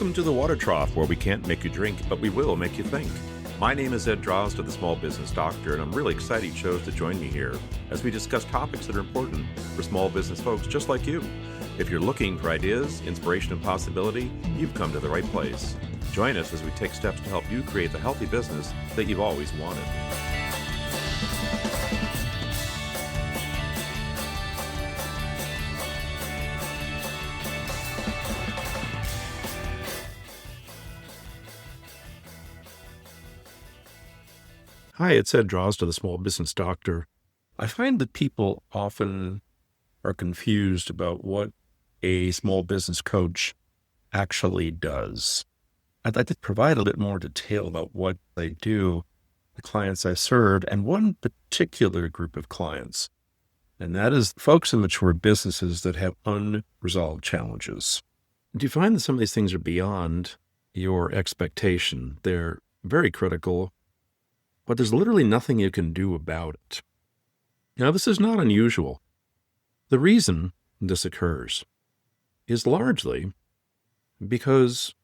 Welcome to the Water Trough, where we can't make you drink, but we will make you think. My name is Ed Drozd, the Small Business Doctor, and I'm really excited you chose to join me here as we discuss topics that are important for small business folks just like you. If you're looking for ideas, inspiration, and possibility, you've come to the right place. Join us as we take steps to help you create the healthy business that you've always wanted. Hi, it's Ed Drozd, the Small Business Doctor. I find that people often are confused about what a small business coach actually does. I'd like to provide a bit more detail about what they do, the clients I serve, and one particular group of clients, and that is folks in mature businesses that have unresolved challenges. Do you find that some of these things are beyond your expectation? They're very critical, but there's literally nothing you can do about it. Now, this is not unusual. The reason this occurs is largely because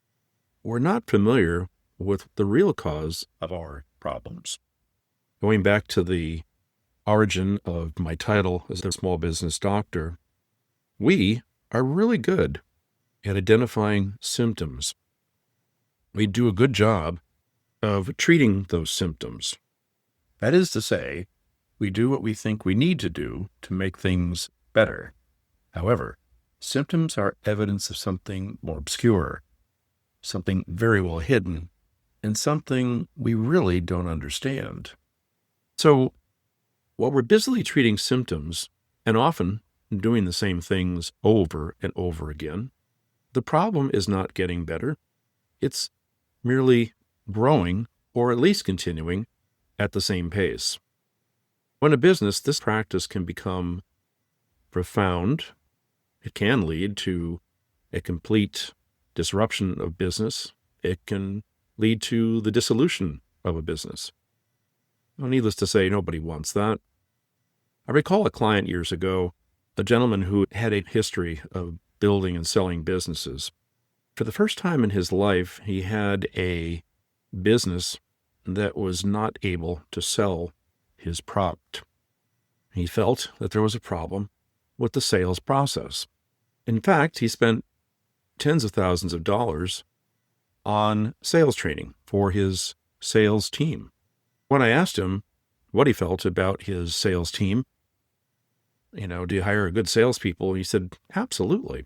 we're not familiar with the real cause of our problems. Going back to the origin of my title as a small business doctor, we are really good at identifying symptoms. We do a good job of treating those symptoms. That is to say, we do what we think we need to do to make things better. However, symptoms are evidence of something more obscure, something very well hidden, and something we really don't understand. So, while we're busily treating symptoms, and often doing the same things over and over again, the problem is not getting better. It's merely growing, or at least continuing, at the same pace. When a business, this practice can become profound. It can lead to a complete disruption of business. It can lead to the dissolution of a business. Well, needless to say, nobody wants that. I recall a client years ago, a gentleman who had a history of building and selling businesses. For the first time in his life, he had a business that was not able to sell his product. He felt that there was a problem with the sales process. In fact, he spent tens of thousands of dollars on sales training for his sales team. When I asked him what he felt about his sales team, do you hire good salespeople? He said, absolutely.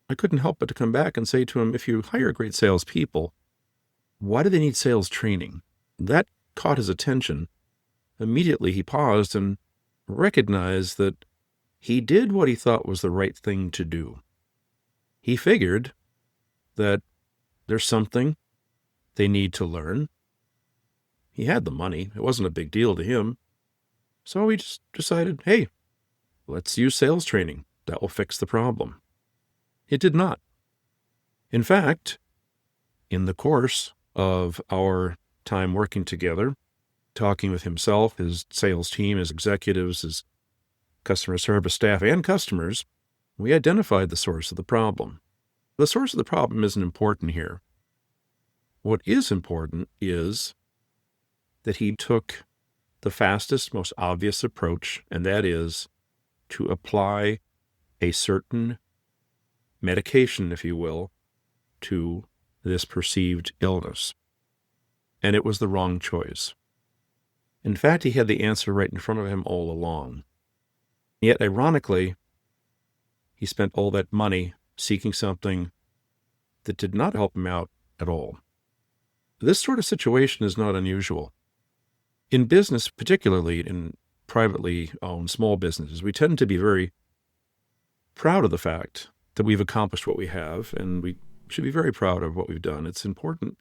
I couldn't help but to come back and say to him, if you hire great salespeople, why do they need sales training? That caught his attention. Immediately he paused and recognized that he did what he thought was the right thing to do. He figured that there's something they need to learn. He had the money. It wasn't a big deal to him. So he just decided, hey, let's use sales training. That will fix the problem. It did not. In fact, in the course of our time working together, talking with himself, his sales team, his executives, his customer service staff, and customers, we identified the source of the problem. The source of the problem isn't important here. What is important is that he took the fastest, most obvious approach, and that is to apply a certain medication, if you will, to this perceived illness. And it was the wrong choice. In fact, he had the answer right in front of him all along. Yet, ironically, he spent all that money seeking something that did not help him out at all. This sort of situation is not unusual. In business, particularly in privately owned small businesses, we tend to be very proud of the fact that we've accomplished what we have, and we should be very proud of what we've done. It's important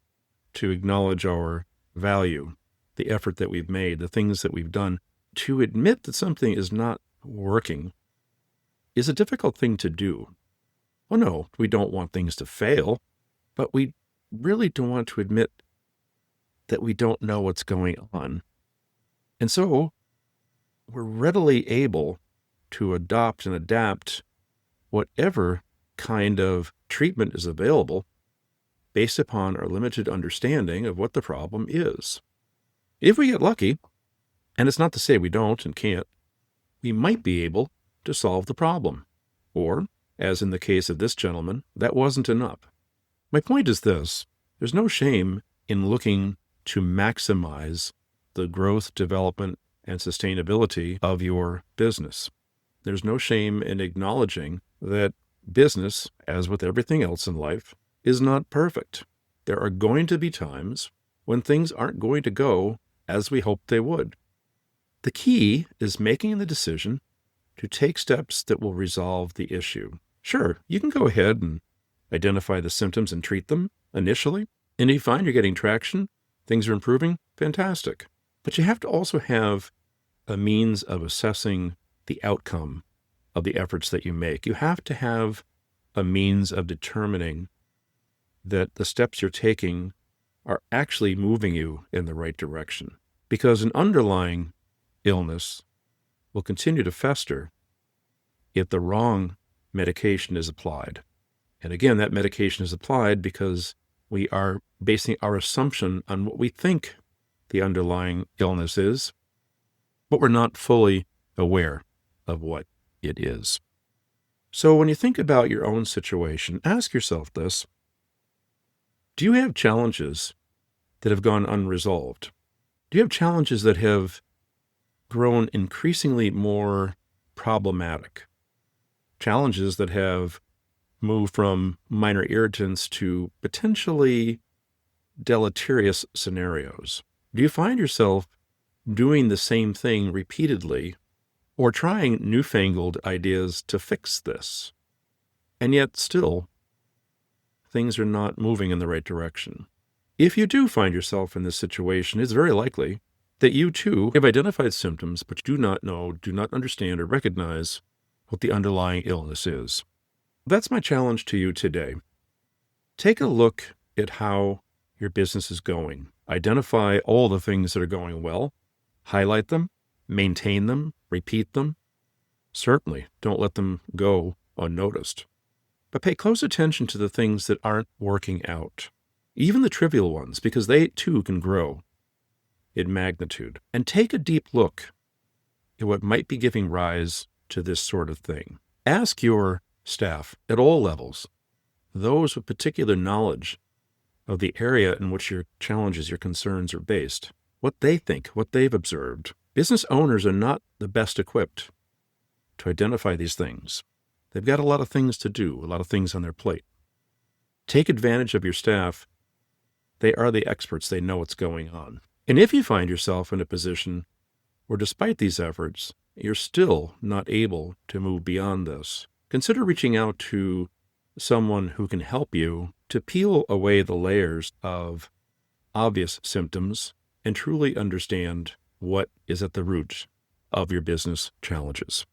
to acknowledge our value, the effort that we've made, the things that we've done. To admit that something is not working is a difficult thing to do. Well, no, we don't want things to fail, but we really don't want to admit that we don't know what's going on. And so we're readily able to adopt and adapt whatever kind of treatment is available based upon our limited understanding of what the problem is. If we get lucky, and it's not to say we don't and can't, we might be able to solve the problem. Or, as in the case of this gentleman, that wasn't enough. My point is this: there's no shame in looking to maximize the growth, development, and sustainability of your business. There's no shame in acknowledging that business, as with everything else in life, is not perfect. There are going to be times when things aren't going to go as we hoped they would. The key is making the decision to take steps that will resolve the issue. Sure, you can go ahead and identify the symptoms and treat them initially, and if you find you're getting traction, things are improving, fantastic. But you have to also have a means of assessing the outcome of the efforts that you make. You have to have a means of determining that the steps you're taking are actually moving you in the right direction. Because an underlying illness will continue to fester if the wrong medication is applied. And again, that medication is applied because we are basing our assumption on what we think the underlying illness is, but we're not fully aware of what it is. So when you think about your own situation, ask yourself this: do you have challenges that have gone unresolved? Do you have challenges that have grown increasingly more problematic? Challenges that have moved from minor irritants to potentially deleterious scenarios? Do you find yourself doing the same thing repeatedly or trying newfangled ideas to fix this? And yet still, things are not moving in the right direction. If you do find yourself in this situation, it's very likely that you too have identified symptoms but do not know, do not understand, or recognize what the underlying illness is. That's my challenge to you today. Take a look at how your business is going. Identify all the things that are going well. Highlight them, maintain them, repeat them. Certainly, don't let them go unnoticed. But pay close attention to the things that aren't working out, even the trivial ones, because they too can grow in magnitude. And take a deep look at what might be giving rise to this sort of thing. Ask your staff at all levels, those with particular knowledge of the area in which your challenges, your concerns are based, what they think, what they've observed. Business owners are not the best equipped to identify these things. They've got a lot of things to do, a lot of things on their plate. Take advantage of your staff. They are the experts. They know what's going on. And if you find yourself in a position where, despite these efforts, you're still not able to move beyond this, consider reaching out to someone who can help you to peel away the layers of obvious symptoms and truly understand what is at the root of your business challenges.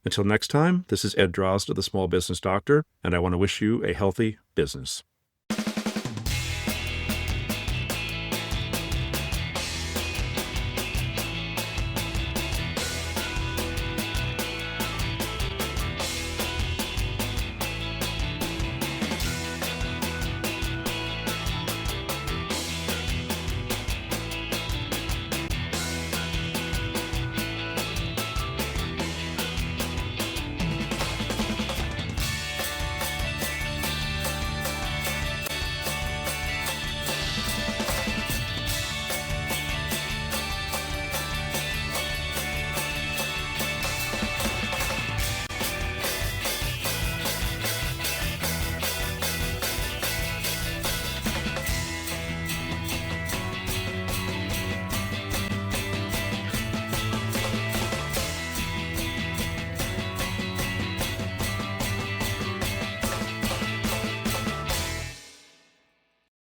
Until next time, this is Ed Drozda, the Small Business Doctor, and I want to wish you a healthy business.